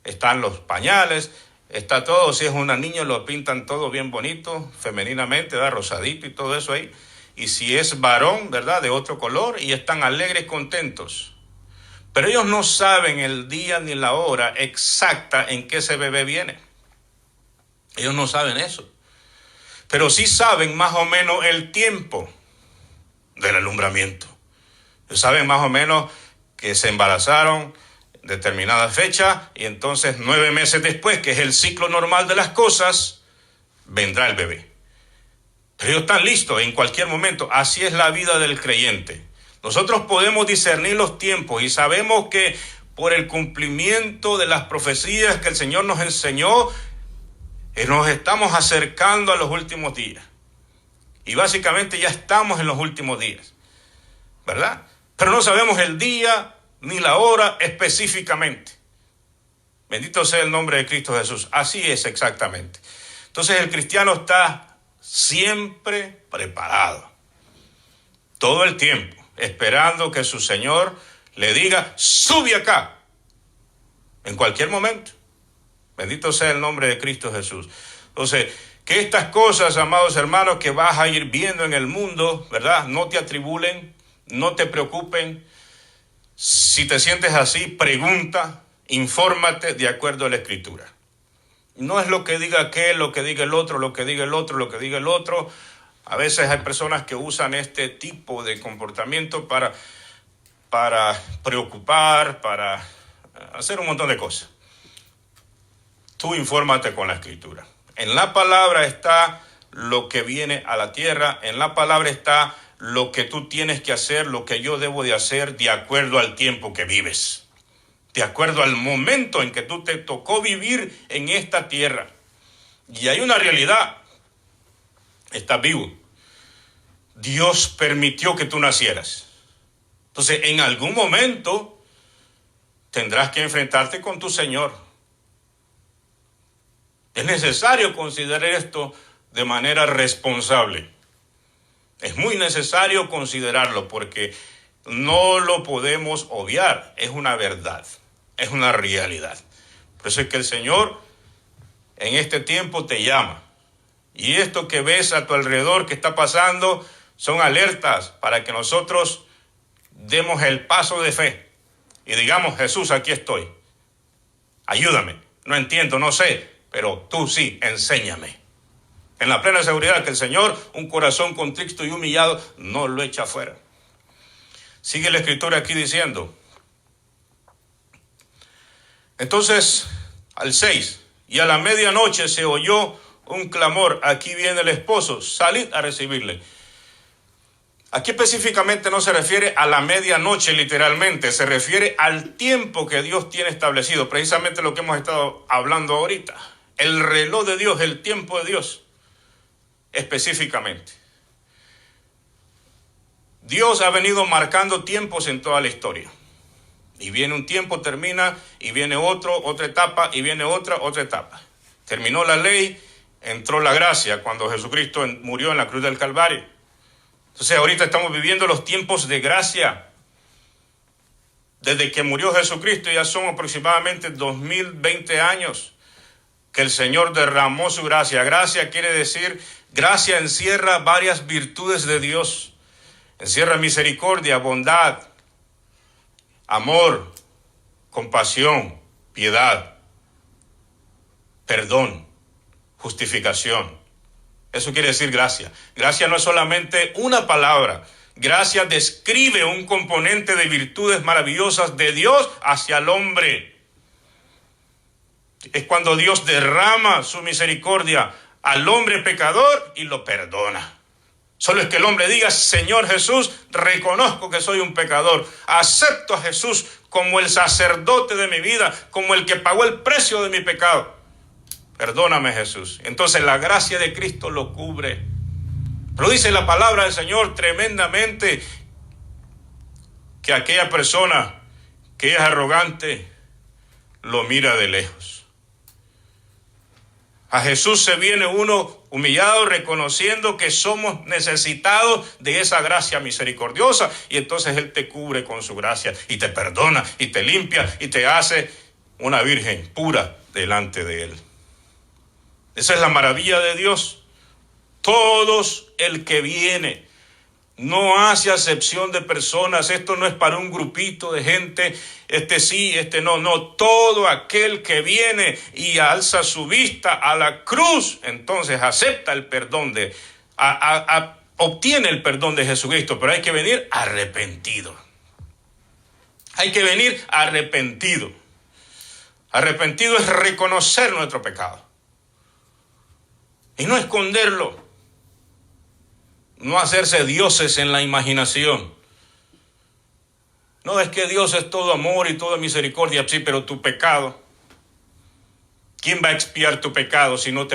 están los pañales, está todo. Si es una niña lo pintan todo bien bonito, femeninamente, ¿verdad? Rosadito y todo eso ahí. Y si es varón, ¿verdad?, de otro color, y están alegres, contentos. Pero ellos no saben el día ni la hora exacta en que ese bebé viene. Ellos no saben eso. Pero sí saben más o menos el tiempo del alumbramiento. Ellos saben más o menos que se embarazaron determinada fecha y entonces 9 meses después, que es el ciclo normal de las cosas, vendrá el bebé. Pero ellos están listos en cualquier momento. Así es la vida del creyente. Nosotros podemos discernir los tiempos y sabemos que por el cumplimiento de las profecías que el Señor nos enseñó, nos estamos acercando a los últimos días. Y básicamente ya estamos en los últimos días, ¿verdad? Pero no sabemos el día ni la hora específicamente. Bendito sea el nombre de Cristo Jesús. Así es exactamente. Entonces el cristiano está siempre preparado, todo el tiempo, esperando que su Señor le diga, sube acá, en cualquier momento. Bendito sea el nombre de Cristo Jesús. Entonces, que estas cosas, amados hermanos, que vas a ir viendo en el mundo, ¿verdad?, no te atribulen, no te preocupen. Si te sientes así, pregunta, infórmate de acuerdo a la Escritura. No es lo que diga aquel, lo que diga el otro, lo que diga el otro, lo que diga el otro. A veces hay personas que usan este tipo de comportamiento para preocupar, para hacer un montón de cosas. Tú infórmate con la Escritura. En la palabra está lo que viene a la tierra, en la palabra está lo que tú tienes que hacer, lo que yo debo de hacer de acuerdo al tiempo que vives, de acuerdo al momento en que tú te tocó vivir en esta tierra. Y hay una realidad, estás vivo. Dios permitió que tú nacieras. Entonces, en algún momento tendrás que enfrentarte con tu Señor. Es necesario considerar esto de manera responsable. Es muy necesario considerarlo porque no lo podemos obviar. Es una verdad, es una realidad. Por eso es que el Señor en este tiempo te llama. Y esto que ves a tu alrededor que está pasando son alertas para que nosotros demos el paso de fe y digamos: Jesús, aquí estoy. Ayúdame. No entiendo, no sé, pero tú sí, enséñame. En la plena seguridad que el Señor, un corazón contrito y humillado, no lo echa afuera. Sigue la escritura aquí diciendo. Entonces, al 6, y a la medianoche se oyó un clamor: aquí viene el esposo, salid a recibirle. Aquí específicamente no se refiere a la medianoche literalmente, se refiere al tiempo que Dios tiene establecido, precisamente lo que hemos estado hablando ahorita. El reloj de Dios, el tiempo de Dios, específicamente. Dios ha venido marcando tiempos en toda la historia. Y viene un tiempo, termina, y viene otra etapa, y viene otra etapa. Terminó la ley, entró la gracia cuando Jesucristo murió en la cruz del Calvario. Entonces ahorita estamos viviendo los tiempos de gracia. Desde que murió Jesucristo ya son aproximadamente 2020 años que el Señor derramó su gracia. Gracia quiere decir, gracia encierra varias virtudes de Dios. Encierra misericordia, bondad, amor, compasión, piedad, perdón, justificación. Eso quiere decir gracia. Gracia no es solamente una palabra. Gracia describe un componente de virtudes maravillosas de Dios hacia el hombre. Es cuando Dios derrama su misericordia al hombre pecador y lo perdona. Solo es que el hombre diga: Señor Jesús, reconozco que soy un pecador. Acepto a Jesús como el sacerdote de mi vida, como el que pagó el precio de mi pecado. Perdóname, Jesús. Entonces la gracia de Cristo lo cubre. Pero dice la palabra del Señor tremendamente que aquella persona que es arrogante lo mira de lejos. A Jesús se viene uno humillado, reconociendo que somos necesitados de esa gracia misericordiosa, y entonces Él te cubre con su gracia y te perdona y te limpia y te hace una virgen pura delante de Él. Esa es la maravilla de Dios. Todos el que viene, no hace acepción de personas. Esto no es para un grupito de gente, este sí, este no. Todo aquel que viene y alza su vista a la cruz, entonces acepta el perdón obtiene el perdón de Jesucristo, pero hay que venir arrepentido. Hay que venir arrepentido. Arrepentido es reconocer nuestro pecado y no esconderlo. No hacerse dioses en la imaginación. No, es que Dios es todo amor y toda misericordia, sí, pero tu pecado, ¿quién va a expiar tu pecado si no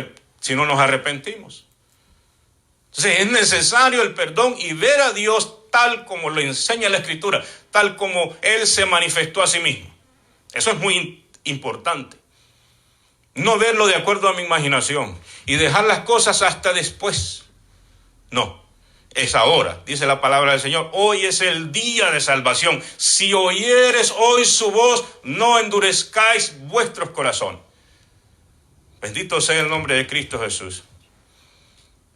nos arrepentimos? Entonces es necesario el perdón y ver a Dios tal como lo enseña la Escritura, tal como Él se manifestó a sí mismo. Eso es muy importante. No verlo de acuerdo a mi imaginación y dejar las cosas hasta después. No, es ahora, dice la palabra del Señor. Hoy es el día de salvación. Si oyeres hoy su voz, no endurezcáis vuestros corazones. Bendito sea el nombre de Cristo Jesús.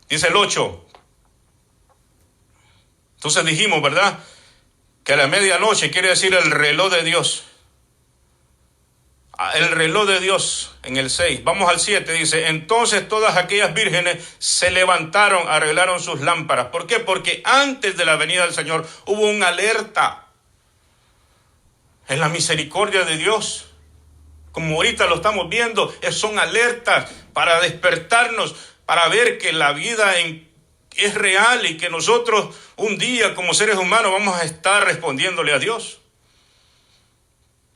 Dice el 8. Entonces dijimos, ¿verdad?, que a la medianoche quiere decir el reloj de Dios. El reloj de Dios en el 6. Vamos al 7, dice: entonces todas aquellas vírgenes se levantaron, arreglaron sus lámparas. ¿Por qué? Porque antes de la venida del Señor hubo una alerta. Es la misericordia de Dios. Como ahorita lo estamos viendo, son alertas para despertarnos, para ver que la vida es real y que nosotros un día como seres humanos vamos a estar respondiéndole a Dios.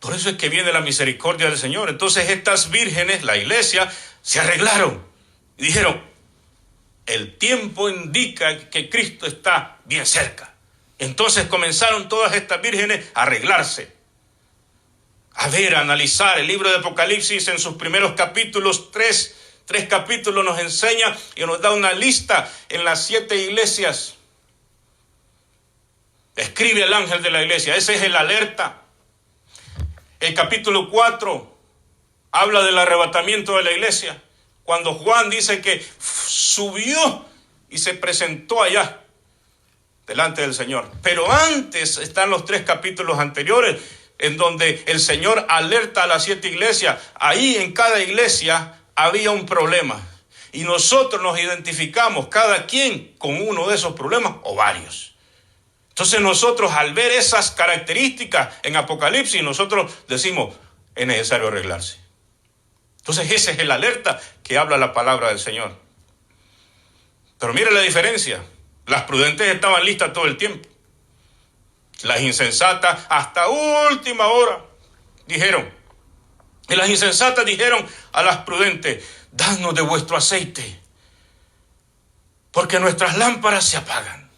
Por eso es que viene la misericordia del Señor. Entonces estas vírgenes, la iglesia, se arreglaron y dijeron: el tiempo indica que Cristo está bien cerca. Entonces comenzaron todas estas vírgenes a arreglarse, a ver, a analizar. El libro de Apocalipsis en sus primeros capítulos, tres capítulos, nos enseña y nos da una lista en las 7 iglesias Escribe al ángel de la iglesia. Ese es el alerta. El capítulo 4 habla del arrebatamiento de la iglesia. Cuando Juan dice que subió y se presentó allá delante del Señor. Pero antes están los 3 capítulos anteriores en donde el Señor alerta a las 7 iglesias. Ahí en cada iglesia había un problema. Y nosotros nos identificamos cada quien con uno de esos problemas o varios. Entonces nosotros al ver esas características en Apocalipsis, nosotros decimos, es necesario arreglarse. Entonces ese es el alerta que habla la palabra del Señor. Pero mire la diferencia. Las prudentes estaban listas todo el tiempo. Las insensatas hasta última hora dijeron. Y las insensatas dijeron a las prudentes, danos de vuestro aceite, porque nuestras lámparas se apagan.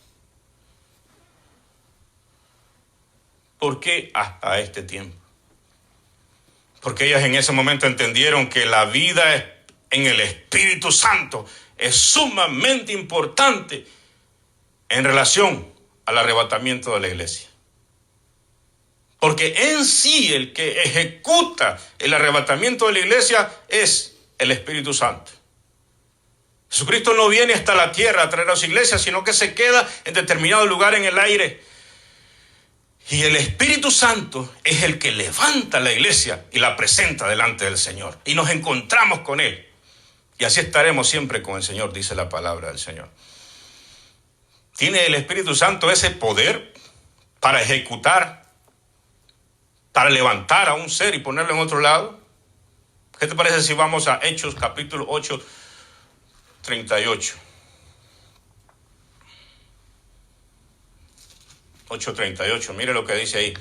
¿Por qué hasta este tiempo? Porque ellas en ese momento entendieron que la vida en el Espíritu Santo es sumamente importante en relación al arrebatamiento de la iglesia. Porque en sí el que ejecuta el arrebatamiento de la iglesia es el Espíritu Santo. Jesucristo no viene hasta la tierra a traer a su iglesia, sino que se queda en determinado lugar en el aire. Y el Espíritu Santo es el que levanta la iglesia y la presenta delante del Señor. Y nos encontramos con Él. Y así estaremos siempre con el Señor, dice la palabra del Señor. ¿Tiene el Espíritu Santo ese poder para ejecutar, para levantar a un ser y ponerlo en otro lado? ¿Qué te parece si vamos a Hechos capítulo 8, 38? 8:38, mire lo que dice ahí.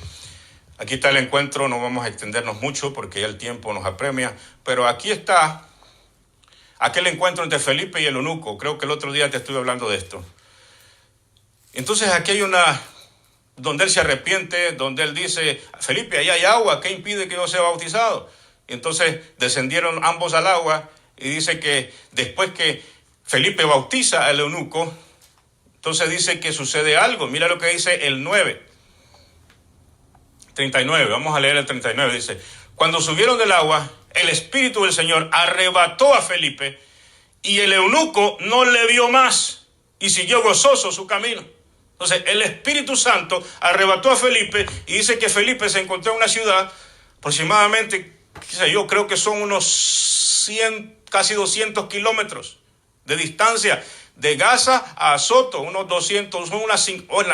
Aquí está el encuentro, no vamos a extendernos mucho porque ya el tiempo nos apremia, pero aquí está aquel encuentro entre Felipe y el eunuco. Creo que el otro día te estuve hablando de esto. Entonces aquí hay donde él se arrepiente, donde él dice, Felipe, ahí hay agua, ¿qué impide que yo sea bautizado? Y entonces descendieron ambos al agua y dice que después que Felipe bautiza al eunuco, entonces dice que sucede algo. Mira lo que dice el 39, vamos a leer el 39, dice, cuando subieron del agua, el Espíritu del Señor arrebató a Felipe y el eunuco no le vio más y siguió gozoso su camino. Entonces el Espíritu Santo arrebató a Felipe y dice que Felipe se encontró en una ciudad aproximadamente, yo creo que son unos 100, casi 200 kilómetros de distancia de Gaza a Azoto, unos 200, son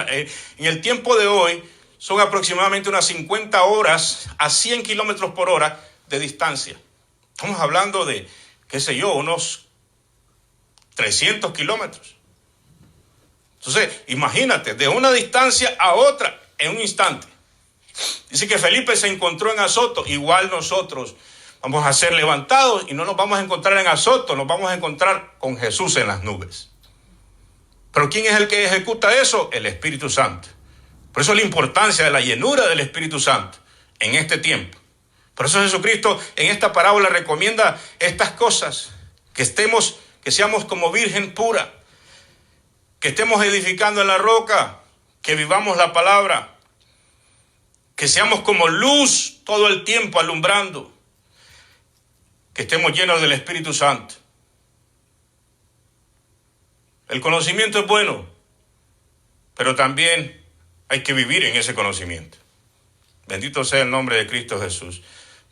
en el tiempo de hoy son aproximadamente unas 50 horas a 100 kilómetros por hora de distancia. Estamos hablando de, unos 300 kilómetros. Entonces, imagínate, de una distancia a otra en un instante. Dice que Felipe se encontró en Azoto, igual nosotros vamos a ser levantados y no nos vamos a encontrar en Azoto, nos vamos a encontrar con Jesús en las nubes. Pero ¿quién es el que ejecuta eso? El Espíritu Santo. Por eso la importancia de la llenura del Espíritu Santo en este tiempo. Por eso Jesucristo en esta parábola recomienda estas cosas, que seamos como virgen pura, que estemos edificando en la roca, que vivamos la palabra, que seamos como luz todo el tiempo alumbrando, que estemos llenos del Espíritu Santo. El conocimiento es bueno, pero también hay que vivir en ese conocimiento. Bendito sea el nombre de Cristo Jesús.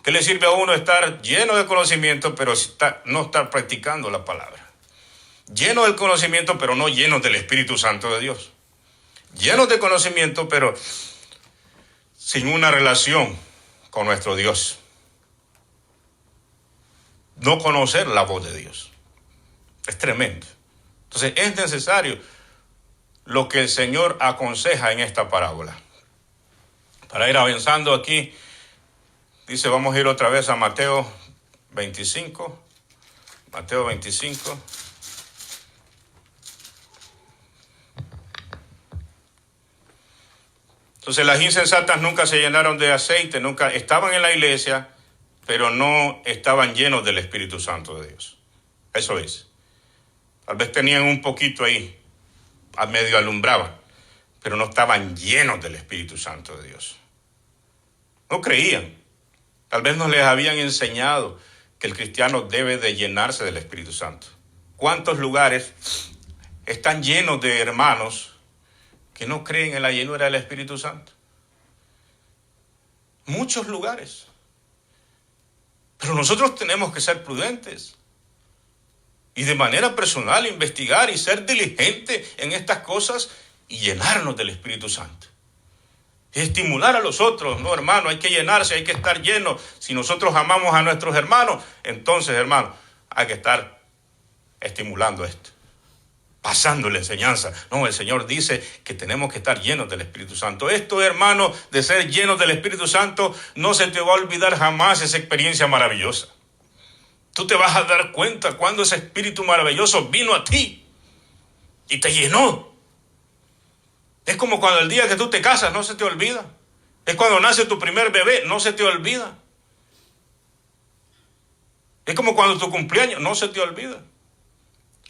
¿Qué le sirve a uno estar lleno de conocimiento, pero no estar practicando la palabra? Lleno del conocimiento, pero no lleno del Espíritu Santo de Dios. Llenos de conocimiento, pero sin una relación con nuestro Dios. No conocer la voz de Dios. Es tremendo. Entonces es necesario lo que el Señor aconseja en esta parábola. Para ir avanzando aquí, dice, vamos a ir otra vez a Mateo 25. Mateo 25. Entonces las insensatas nunca se llenaron de aceite, nunca estaban en la iglesia, pero no estaban llenos del Espíritu Santo de Dios. Eso es. Tal vez tenían un poquito ahí, a medio alumbraban, pero no estaban llenos del Espíritu Santo de Dios. No creían. Tal vez no les habían enseñado que el cristiano debe de llenarse del Espíritu Santo. ¿Cuántos lugares están llenos de hermanos que no creen en la llenura del Espíritu Santo? Muchos lugares. Pero nosotros tenemos que ser prudentes y de manera personal investigar y ser diligentes en estas cosas y llenarnos del Espíritu Santo. Y estimular a los otros. No, hermano, hay que llenarse, hay que estar llenos. Si nosotros amamos a nuestros hermanos, entonces, hermano, hay que estar estimulando esto, pasando la enseñanza. No, el Señor dice que tenemos que estar llenos del Espíritu Santo. Esto, hermano, de ser llenos del Espíritu Santo, no se te va a olvidar jamás esa experiencia maravillosa. Tú te vas a dar cuenta cuando ese Espíritu maravilloso vino a ti y te llenó. Es como cuando el día que tú te casas, no se te olvida. Es cuando nace tu primer bebé, no se te olvida. Es como cuando tu cumpleaños, no se te olvida.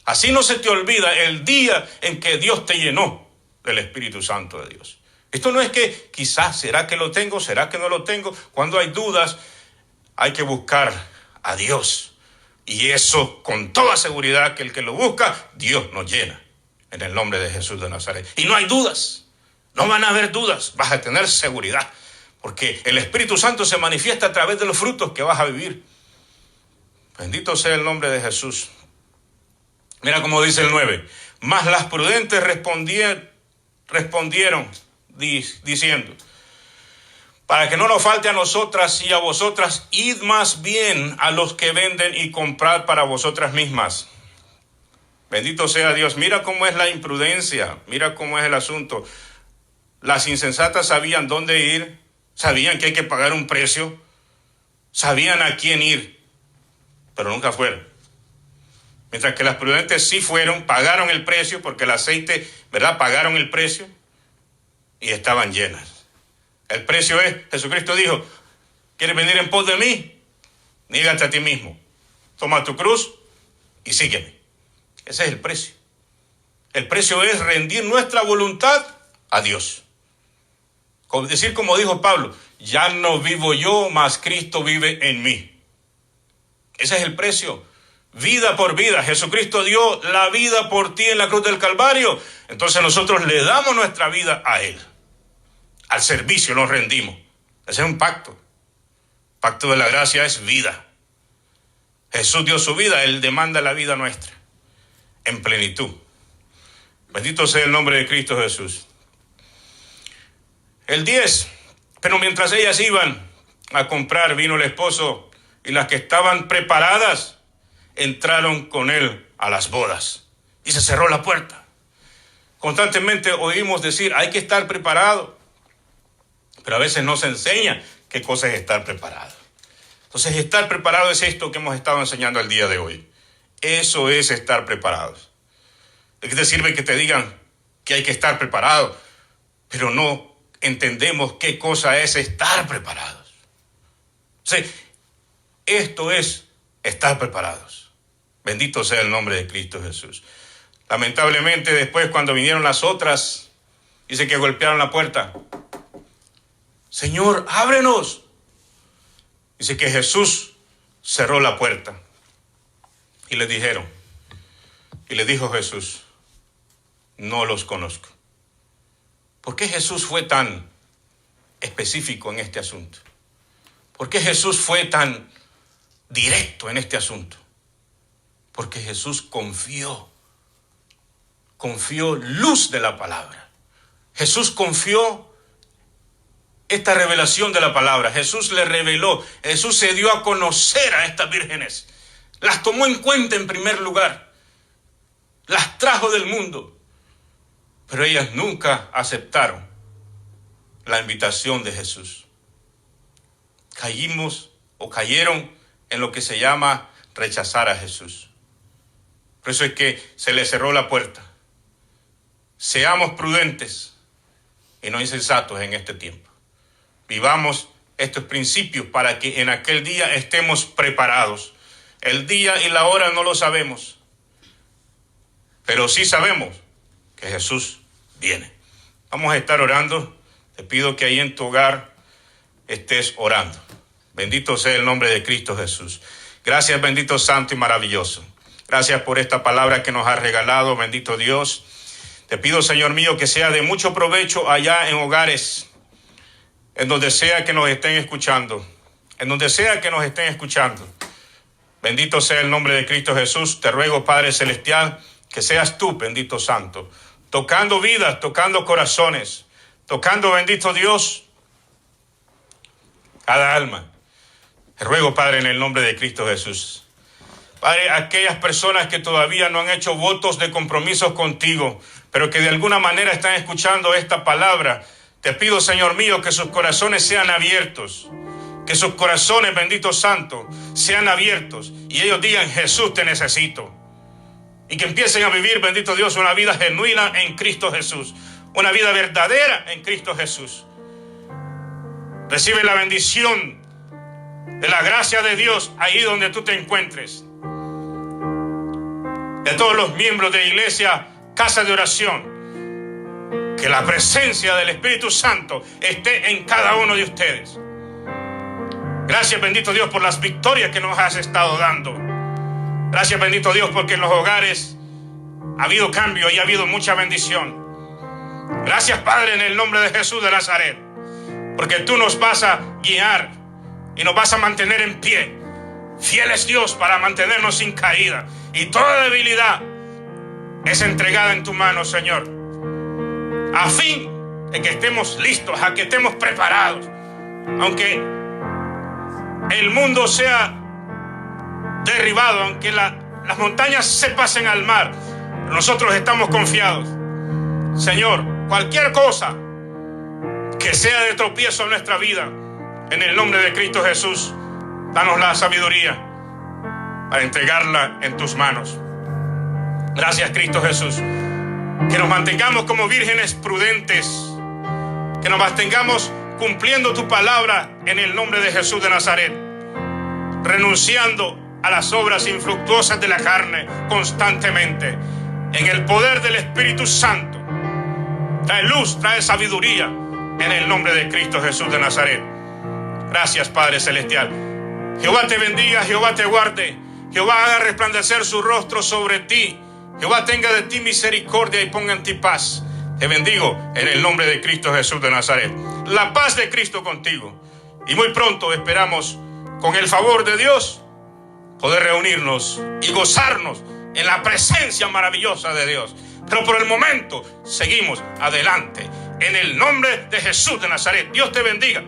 Así no se te olvida el día en que Dios te llenó del Espíritu Santo de Dios. Esto no es que quizás, ¿será que lo tengo? ¿Será que no lo tengo? Cuando hay dudas, hay que buscar a Dios. Y eso, con toda seguridad, que el que lo busca, Dios nos llena. En el nombre de Jesús de Nazaret. Y no hay dudas. No van a haber dudas. Vas a tener seguridad. Porque el Espíritu Santo se manifiesta a través de los frutos que vas a vivir. Bendito sea el nombre de Jesús. Mira cómo dice el 9. Mas las prudentes respondieron diciendo: para que no nos falte a nosotras y a vosotras, id más bien a los que venden y comprad para vosotras mismas. Bendito sea Dios. Mira cómo es la imprudencia. Mira cómo es el asunto. Las insensatas sabían dónde ir. Sabían que hay que pagar un precio. Sabían a quién ir. Pero nunca fueron. Mientras que las prudentes sí fueron, pagaron el precio, porque el aceite, ¿verdad? Pagaron el precio y estaban llenas. El precio es, Jesucristo dijo: ¿quieres venir en pos de mí? Niégate a ti mismo. Toma tu cruz y sígueme. Ese es el precio. El precio es rendir nuestra voluntad a Dios. Decir como dijo Pablo: ya no vivo yo, mas Cristo vive en mí. Ese es el precio. Vida por vida. Jesucristo dio la vida por ti en la cruz del Calvario. Entonces nosotros le damos nuestra vida a Él. Al servicio nos rendimos. Ese es un pacto. Pacto de la gracia es vida. Jesús dio su vida, Él demanda la vida nuestra en plenitud. Bendito sea el nombre de Cristo Jesús. El 10. Pero mientras ellas iban a comprar, vino el esposo, y las que estaban preparadas entraron con él a las bodas. Y se cerró la puerta. Constantemente oímos decir: hay que estar preparado. Pero a veces no se enseña qué cosa es estar preparado. Entonces, estar preparado es esto que hemos estado enseñando el día de hoy. Eso es estar preparados. ¿De qué te sirve que te digan que hay que estar preparado, pero no entendemos qué cosa es estar preparados? O sea, esto es estar preparados. Bendito sea el nombre de Cristo Jesús. Lamentablemente, después, cuando vinieron las otras, dice que golpearon la puerta. Señor, ábrenos. Dice que Jesús cerró la puerta. Y le dijeron, y le dijo Jesús: no los conozco. ¿Por qué Jesús fue tan específico en este asunto? ¿Por qué Jesús fue tan directo en este asunto? Porque Jesús confió luz de la palabra. Jesús confió esta revelación de la palabra. Jesús le reveló, Jesús se dio a conocer a estas vírgenes. Las tomó en cuenta en primer lugar. Las trajo del mundo. Pero ellas nunca aceptaron la invitación de Jesús. Cayeron en lo que se llama rechazar a Jesús. Por eso es que se le cerró la puerta. Seamos prudentes y no insensatos en este tiempo. Vivamos estos principios para que en aquel día estemos preparados. El día y la hora no lo sabemos, pero sí sabemos que Jesús viene. vamos a estar orando. Te pido que ahí en tu hogar estés orando. Bendito sea el nombre de Cristo Jesús. Gracias, bendito santo y maravilloso. Gracias por esta palabra que nos has regalado, bendito Dios. Te pido, Señor mío, que sea de mucho provecho allá en hogares, en donde sea que nos estén escuchando, en donde sea que nos estén escuchando. Bendito sea el nombre de Cristo Jesús. Te ruego, Padre Celestial, que seas tú, bendito santo, tocando vidas, tocando corazones, tocando, bendito Dios, cada alma. Te ruego, Padre, en el nombre de Cristo Jesús. Padre, aquellas personas que todavía no han hecho votos de compromisos contigo, pero que de alguna manera están escuchando esta palabra, te pido, Señor mío, que sus corazones sean abiertos, que sus corazones, bendito santo, sean abiertos y ellos digan: Jesús, te necesito. Y que empiecen a vivir, bendito Dios, una vida genuina en Cristo Jesús, una vida verdadera en Cristo Jesús. Recibe la bendición de la gracia de Dios ahí donde tú te encuentres. De todos los miembros de la iglesia, casa de oración, que la presencia del Espíritu Santo esté en cada uno de ustedes. Gracias, bendito Dios, por las victorias que nos has estado dando. Gracias, bendito Dios, porque en los hogares ha habido cambio y ha habido mucha bendición. Gracias, Padre, en el nombre de Jesús de Nazaret, porque tú nos vas a guiar y nos vas a mantener en pie. Fiel es Dios para mantenernos sin caída, y toda debilidad es entregada en tu mano, Señor, a fin de que estemos listos, a que estemos preparados. Aunque el mundo sea derribado, aunque las montañas se pasen al mar, nosotros estamos confiados. Señor, cualquier cosa que sea de tropiezo en nuestra vida, en el nombre de Cristo Jesús, danos la sabiduría para entregarla en tus manos. Gracias, Cristo Jesús. Que nos mantengamos como vírgenes prudentes, que nos mantengamos cumpliendo tu palabra en el nombre de Jesús de Nazaret, renunciando a las obras infructuosas de la carne constantemente, en el poder del Espíritu Santo. Trae luz, trae sabiduría en el nombre de Cristo Jesús de Nazaret. Gracias, Padre Celestial. Jehová te bendiga, Jehová te guarde, Jehová haga resplandecer su rostro sobre ti, Jehová tenga de ti misericordia y ponga en ti paz. Te bendigo en el nombre de Cristo Jesús de Nazaret. La paz de Cristo contigo. Y muy pronto esperamos, con el favor de Dios, poder reunirnos y gozarnos en la presencia maravillosa de Dios. Pero por el momento seguimos adelante en el nombre de Jesús de Nazaret. Dios te bendiga.